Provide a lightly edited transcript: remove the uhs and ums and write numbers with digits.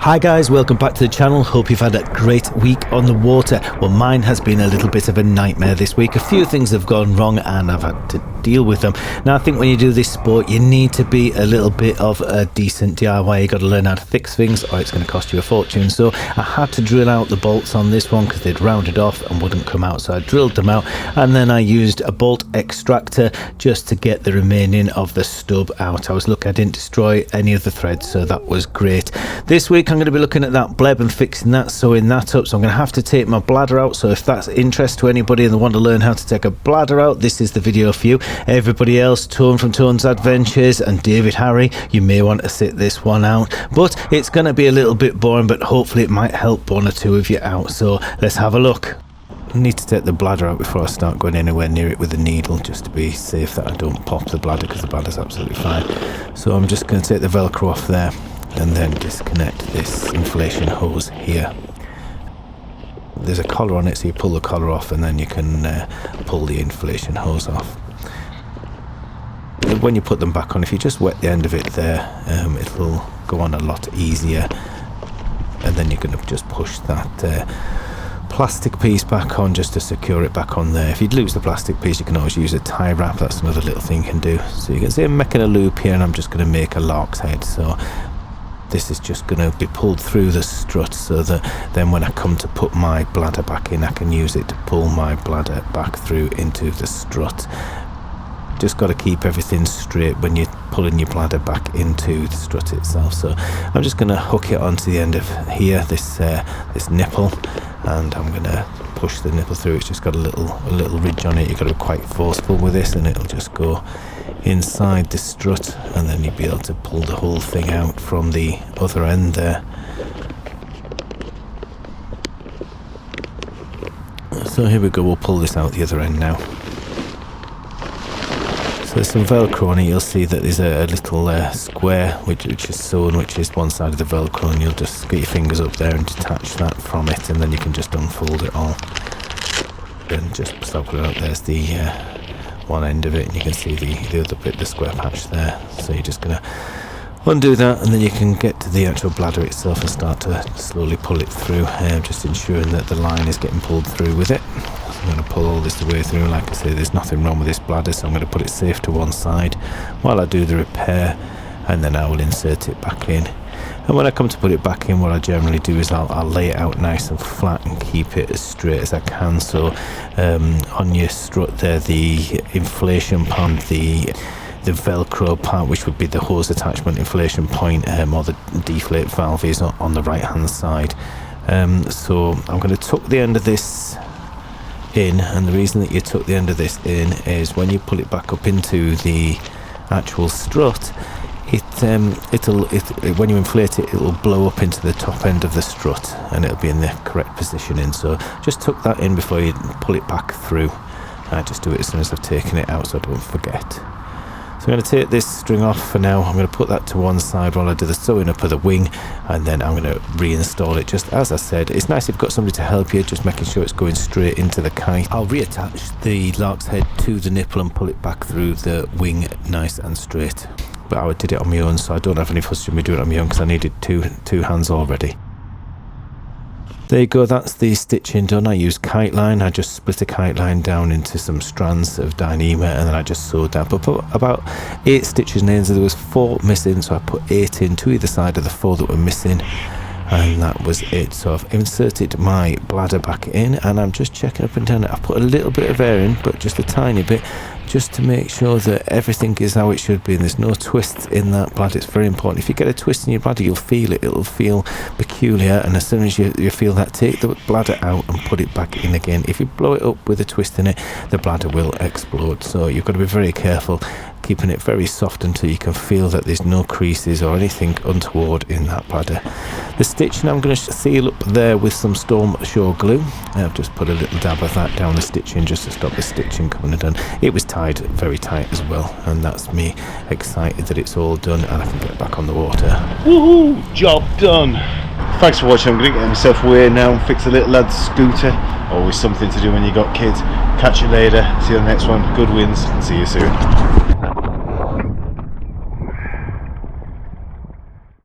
Hi guys, welcome back to the channel. Hope you've had a great week on the water. Well, mine has been a little bit of a nightmare this week. A few things have gone wrong and I've had to deal with them. Now I think when you do this sport you need to be a little bit of a decent DIY. You got to learn how to fix things or it's going to cost you a fortune. So I had to drill out the bolts on this one because they'd rounded off and wouldn't come out. So I drilled them out and then I used a bolt extractor just to get the remaining of the stub out. I was lucky I didn't destroy any of the threads, so that was great. This week I'm going to be looking at that bleb and fixing that, sewing that up. So I'm going to have to take my bladder out. So if that's interest to anybody and they want to learn how to take a bladder out, this is the video for you. Everybody else, Tone from Tone's Adventures and David Harry, you may want to sit this one out, but it's going to be a little bit boring, but hopefully it might help one or two of you out. So let's have a look. I need to take the bladder out before I start going anywhere near it with a needle, just to be safe that I don't pop the bladder, because the bladder's absolutely fine. So I'm just going to take the Velcro off there and then disconnect this inflation hose here. There's a collar on it, so you pull the collar off and then you can pull the inflation hose off. When you put them back on, if you just wet the end of it there, it'll go on a lot easier, and then you're going to just push that plastic piece back on just to secure it back on there. If you'd lose the plastic piece, you can always use a tie wrap. That's another little thing you can do. So you can see I'm making a loop here and I'm just going to make a lark's head. So this is just going to be pulled through the strut so that then when I come to put my bladder back in, I can use it to pull my bladder back through into the strut. Just got to keep everything straight when you're pulling your bladder back into the strut itself. So I'm just going to hook it onto the end of here, this nipple, and I'm going to push the nipple through. It's just got a little ridge on it. You've got to be quite forceful with this and it'll just go inside the strut, and then you'll be able to pull the whole thing out from the other end there. So here we go, we'll pull this out the other end now. So there's some Velcro on it. You'll see that there's a little square which is sewn, which is one side of the Velcro, and you'll just get your fingers up there and detach that from it, and then you can just unfold it all. And just stop it out. There's the one end of it, and you can see the other bit, the square patch there. So you're just going to undo that, and then you can get to the actual bladder itself and start to slowly pull it through, just ensuring that the line is getting pulled through with it. I'm going to pull all this the way through. Like I say, there's nothing wrong with this bladder, so I'm going to put it safe to one side while I do the repair, and then I will insert it back in. And when I come to put it back in, what I generally do is I'll lay it out nice and flat and keep it as straight as I can. So on your strut there, the inflation point, the Velcro part, which would be the hose attachment inflation point, or the deflate valve, is on the right hand side. So I'm going to tuck the end of this in, and the reason that you tuck the end of this in is when you pull it back up into the actual strut, when you inflate it, it'll blow up into the top end of the strut and it'll be in the correct positioning. So just tuck that in before you pull it back through. I just do it as soon as I've taken it out so I don't forget. So I'm going to take this string off for now. I'm going to put that to one side while I do the sewing up of the wing, and then I'm going to reinstall it just as I said. It's nice if you've got somebody to help you, just making sure it's going straight into the kite. I'll reattach the lark's head to the nipple and pull it back through the wing nice and straight. But I did it on my own, so I don't have any fuss with me doing it on my own because I needed two hands already. There you go, that's the stitching done. I used kite line. I just split a kite line down into some strands of Dyneema, and then I just sewed that. But put about 8 stitches in, so there was 4 missing, so I put 8 in to either side of the 4 that were missing, and that was it. So I've inserted my bladder back in, and I'm just checking up and down it. I've put a little bit of air in, but just a tiny bit, just to make sure that everything is how it should be and there's no twists in that bladder. It's very important. If you get a twist in your bladder, you'll feel it. It'll feel peculiar, and as soon as you feel that, take the bladder out and put it back in again. If you blow it up with a twist in it, the bladder will explode. So you've got to be very careful, keeping it very soft until you can feel that there's no creases or anything untoward in that bladder. The stitching I'm going to seal up there with some Storm Shore glue. I've just put a little dab of that down the stitching just to stop the stitching coming undone. It was tied very tight as well, and that's me excited that it's all done and I can get back on the water. Woohoo! Job done! Thanks for watching. I'm going to get myself away now and fix the little lad's scooter. Always something to do when you got kids. Catch you later. See you on the next one. Good wins, and see you soon.